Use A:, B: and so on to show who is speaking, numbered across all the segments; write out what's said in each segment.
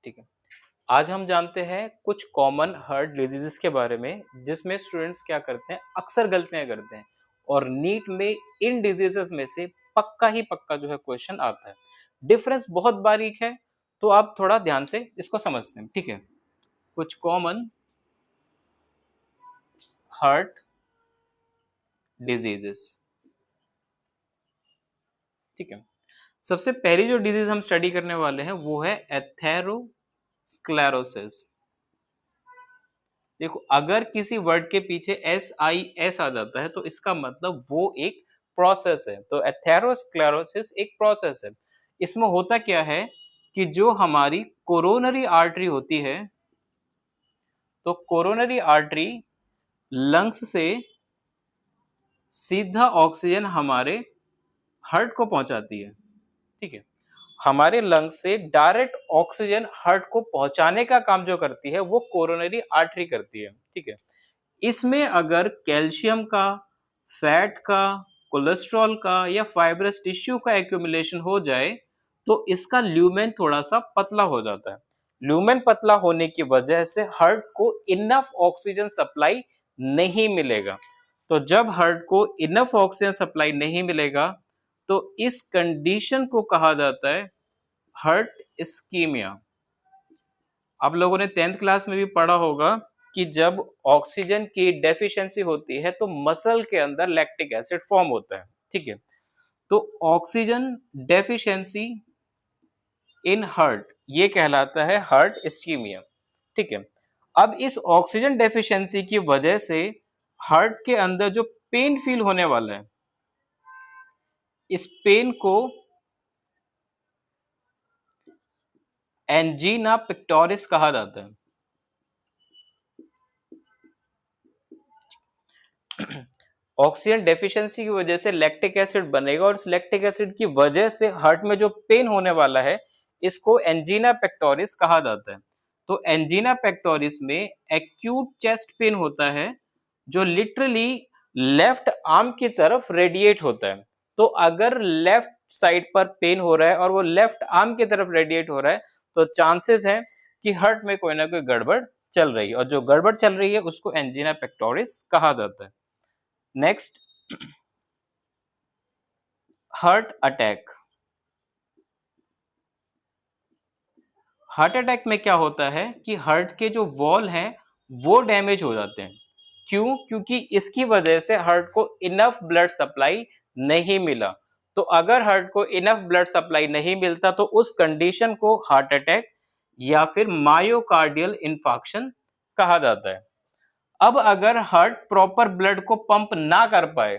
A: ठीक है। आज हम जानते हैं कुछ कॉमन हार्ट डिजीजेस के बारे में, जिसमें स्टूडेंट्स क्या करते हैं, अक्सर गलतियां करते हैं और नीट में इन डिजीजेस में से पक्का ही पक्का जो है क्वेश्चन आता है। डिफरेंस बहुत बारीक है, तो आप थोड़ा ध्यान से इसको समझते हैं। ठीक है, कुछ कॉमन हार्ट डिजीजेस। ठीक है, सबसे पहली जो डिजीज हम स्टडी करने वाले हैं वो है एथेरोस्क्लेरोसिस। देखो, अगर किसी वर्ड के पीछे SIS आ जाता है तो इसका मतलब वो एक प्रोसेस है। तो एथेरोस्क्लेरोसिस एक प्रोसेस है। इसमें होता क्या है कि जो हमारी कोरोनरी आर्टरी होती है, तो कोरोनरी आर्टरी लंग्स से सीधा ऑक्सीजन हमारे हार्ट को पहुंचाती है। ठीक है, हमारे लंग्स से डायरेक्ट ऑक्सीजन हार्ट को पहुंचाने का काम जो करती है वो कोरोनरी आर्टरी करती है। ठीक है, इसमें अगर कैल्शियम का, फैट का, कोलेस्ट्रॉल का या फाइब्रस टिश्यू का एक्यूमुलेशन हो जाए तो इसका ल्यूमेन थोड़ा सा पतला हो जाता है। ल्यूमेन पतला होने की वजह से हार्ट को इनफ ऑक्सीजन सप्लाई नहीं मिलेगा। तो जब हार्ट को इनफ ऑक्सीजन सप्लाई नहीं मिलेगा तो इस कंडीशन को कहा जाता है हार्ट इस्कीमिया। आप लोगों ने 10th क्लास में भी पढ़ा होगा कि जब ऑक्सीजन की डेफिशिएंसी होती है तो मसल के अंदर लैक्टिक एसिड फॉर्म होता है। ठीक है, तो ऑक्सीजन डेफिशिएंसी इन हार्ट ये कहलाता है हार्ट इस्कीमिया। ठीक है, अब इस ऑक्सीजन डेफिशिएंसी की वजह से हार्ट के अंदर जो पेन फील होने वाला है, इस पेन को एंजीना पिक्टोरिस कहा जाता है। ऑक्सीजन डेफिशिएंसी की वजह से लैक्टिक एसिड बनेगा और इस लैक्टिक एसिड की वजह से हार्ट में जो पेन होने वाला है इसको एंजीना पेक्टोरिस कहा जाता है। तो एंजीना पेक्टोरिस में एक्यूट चेस्ट पेन होता है जो लिटरली लेफ्ट आर्म की तरफ रेडिएट होता है। तो अगर लेफ्ट साइड पर पेन हो रहा है और वो लेफ्ट आर्म की तरफ रेडिएट हो रहा है तो चांसेस है कि हार्ट में कोई ना कोई गड़बड़ चल रही है, और जो गड़बड़ चल रही है उसको एंजीना पेक्टोरिस कहा जाता है। Next, heart attack. Heart attack में क्या होता है कि हार्ट के जो वॉल हैं वो डैमेज हो जाते हैं। क्यों? क्योंकि इसकी वजह से हार्ट को इनफ ब्लड सप्लाई नहीं मिला। तो अगर हार्ट को इनफ ब्लड सप्लाई नहीं मिलता तो उस कंडीशन को हार्ट अटैक या फिर मायोकार्डियल इंफार्क्शन कहा जाता है। अब अगर हार्ट प्रॉपर ब्लड को पंप ना कर पाए,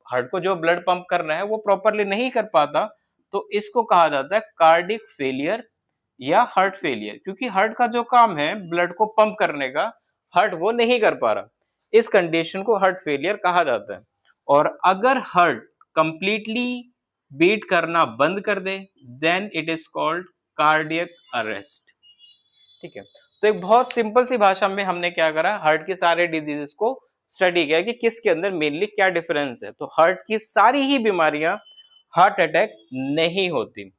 A: हार्ट को जो ब्लड पंप करना है वो प्रॉपरली नहीं कर पाता, तो इसको कहा जाता है कार्डिक फेलियर या हार्ट फेलियर। क्योंकि हार्ट का जो काम है ब्लड को पंप करने का, हार्ट वो नहीं कर पा रहा। इस कंडीशन को हार्ट फेलियर कहा जाता है। और अगर हार्ट कंप्लीटली बीट करना बंद कर दे then it is called cardiac arrest. ठीक है, तो एक बहुत सिंपल सी भाषा में हमने क्या करा, हार्ट के सारे डिजीजेस को स्टडी किया कि किसके अंदर मेनली क्या डिफरेंस है। तो हार्ट की सारी ही बीमारियां हार्ट अटैक नहीं होती।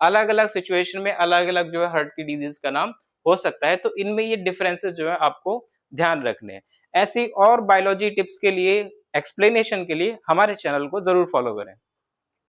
A: अलग अलग सिचुएशन में अलग अलग जो है हार्ट की डिजीज का नाम हो सकता है, तो इनमें ये डिफरेंसेस जो है आपको ध्यान रखने हैं। ऐसी और बायोलॉजी टिप्स के लिए, एक्सप्लेनेशन के लिए हमारे चैनल को जरूर फॉलो करें।